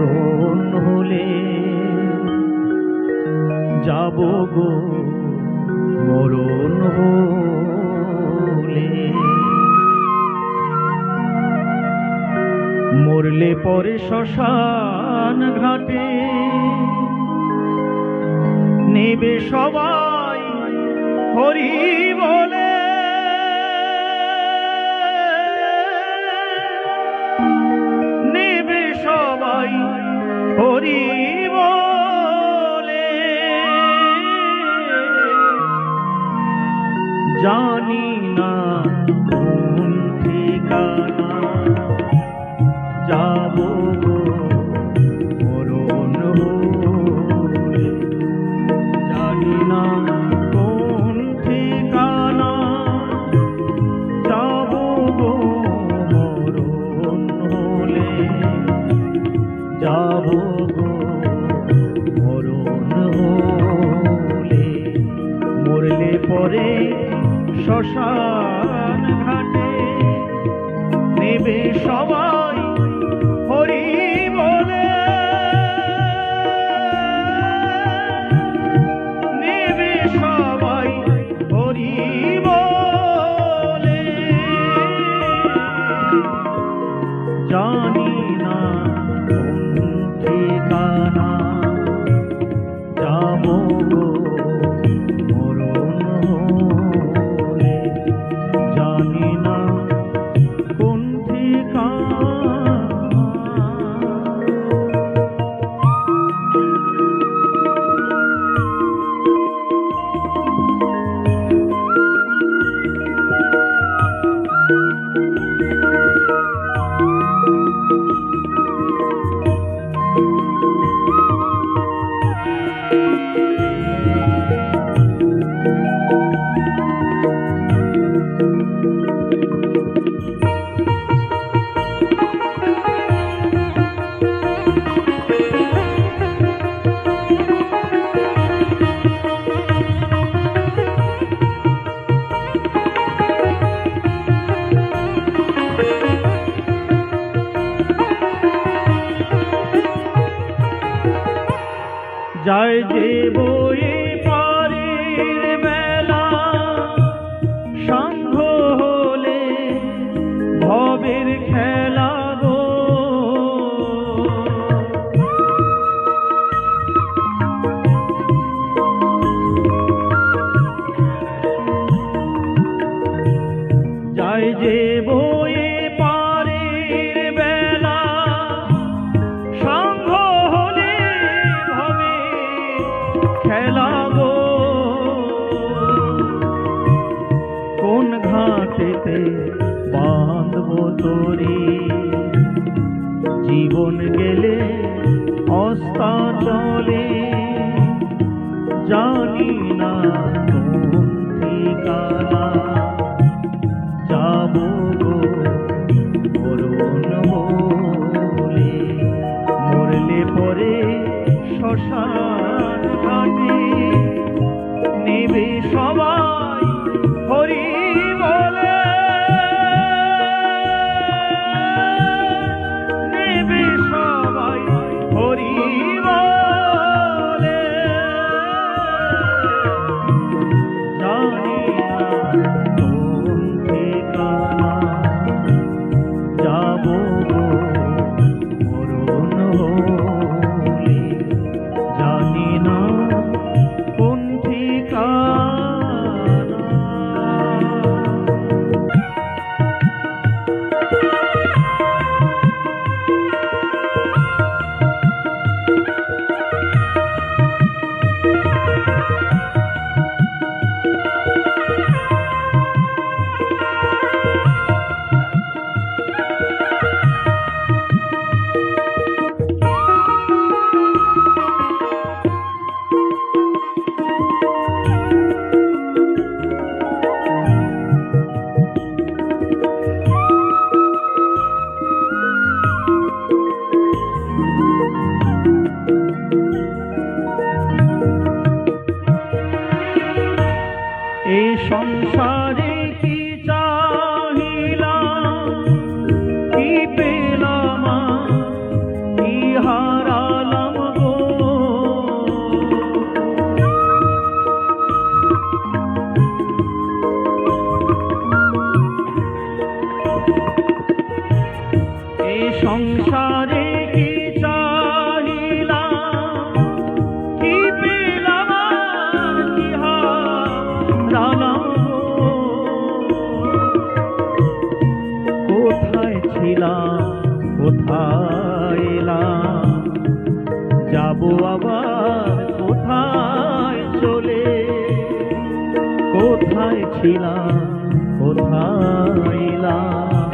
মরণ হলে যাব গো মরণ হলে। মরলে পরে শ্মশান ঘাটে নেবে সবাই হরি বলে। নেবে সবাই হরি বলে। জানি না কোন ঠিকানা যাব গো মরণ হলে। জানি না কোন ঠিকানা যাব গো মরণ হলে। যাব গো মরণ হলে। মরলে পরে শ্মশান ঘাটে নেবে সবাই হরি বলে। নেবে সবাই হরি বলে। জানি না কোন ঠিকানা যাব গো মরণ হলে। জানি না কোন ঠিকানা। যায় যে বয়ে পারের বেলা সান্ধ্য হলে ভবের খেলা গো। যায় যে বয়ে পারের বেলা সান্ধ্য হলে খেলা গো। কোন ঘাটেতে বাঁধবো তরি জীবন গেলে অস্তাচলে। জানি না কোন ঠিকানা যাব গো মরণ হলে। মরলে পরে শ্মশান ঘাটে নেবে সবাই হরি বলে। নেবে সবাই হরি বলে। জানি না কোন ঠিকানা যাব গো মরণ হলে। জানি না কোন ঠিকানা। এই সংসারে কি চাহিলাম কি পেলাম কি হার যাবো আবার কোথায় চলে, কোথায় ছিলাম কোথায় এলাম,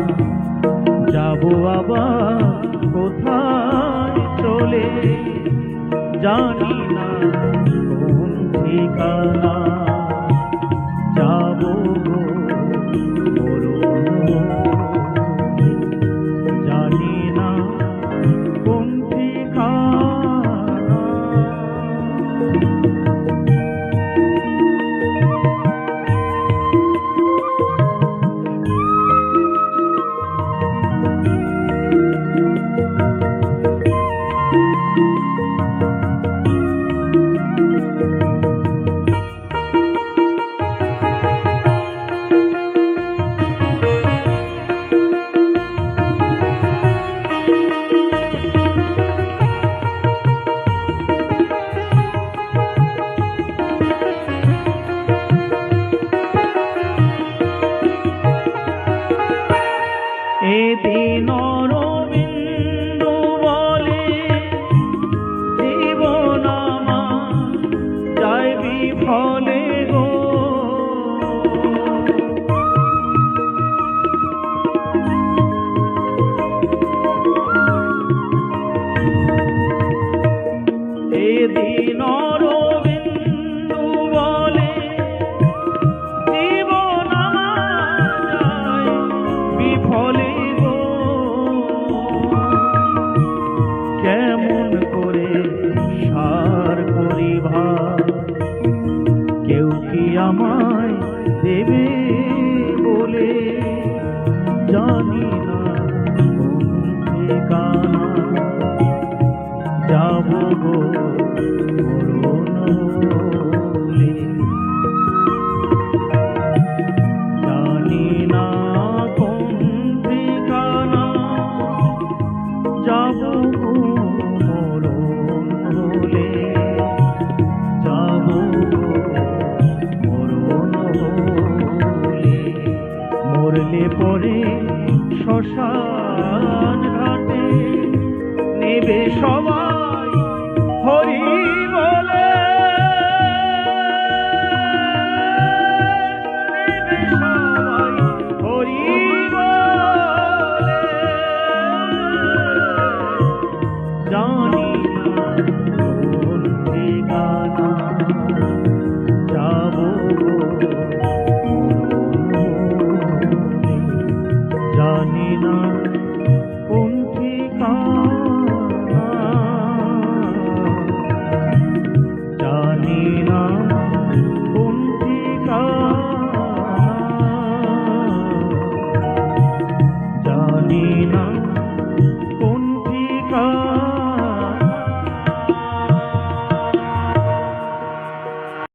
যাবো আবার কোথায় চলে, জানি না কোন ঠিকানা, যাবো গো মরণ, জানি না কোন ঠিকানা। এদিন অরবিন্দ বলে জীবন আমার যায় বিফলে গো, এদিন অরবিন্দ বলে জীবন আমার যায় বিফলে, কেমন করে সার করি ভাই, কেউ কি আমায় দেবে বলে, জানি না কোন ঠিকানা, যাবো গো মরণে, জানি না কোন ঠিকানা, যাবো গো মরণে, যাবো গো মরণে, মরলে পরে শ্মশান ঘাটে নেবে সবাই